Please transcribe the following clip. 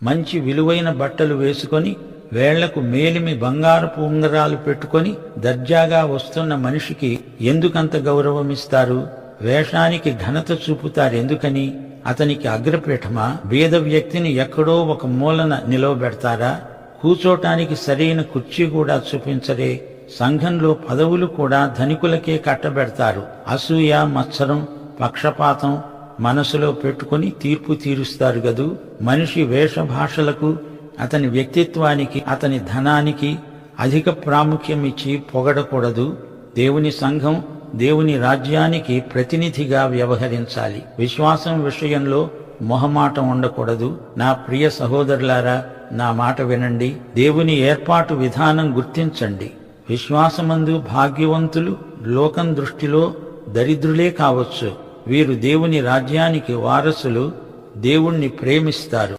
మంచి విలువైన బట్టలు వేసుకొని వేళ్లకు మేలిమి బంగారపు ఉంగరాలు పెట్టుకొని దర్జాగా వస్తున్న మనిషికి ఎందుకంత గౌరవమిస్తారు? వేషానికి ఘనత చూపుతారెందుకని? అతనికి అగ్రపీఠమా? బీద వ్యక్తిని ఎక్కడో ఒక మూలన నిలవబెడతారా? కూచోటానికి సరైన కుర్చీ కూడా చూపించరే. సంఘంలో పదవులు కూడా ధనికులకే కట్టబెడతారు. అసూయ, మత్సరం, పక్షపాతం మనసులో పెట్టుకుని తీర్పు తీరుస్తారు గదూ. మనిషి వేషభాషలకు, అతని వ్యక్తిత్వానికి, అతని ధనానికి అధిక ప్రాముఖ్యం ఇచ్చి పొగడకూడదు. దేవుని సంఘం దేవుని రాజ్యానికి ప్రతినిధిగా వ్యవహరించాలి. విశ్వాసం విషయంలో మొహమాటం ఉండకూడదు. నా ప్రియ సహోదరులారా, నా మాట వినండి. దేవుని ఏర్పాటు విధానం గుర్తించండి. విశ్వాసమందు భాగ్యవంతులు లోకం దృష్టిలో దరిద్రులే కావచ్చు. వీరు దేవుని రాజ్యానికి వారసులు, దేవుణ్ణి ప్రేమిస్తారు.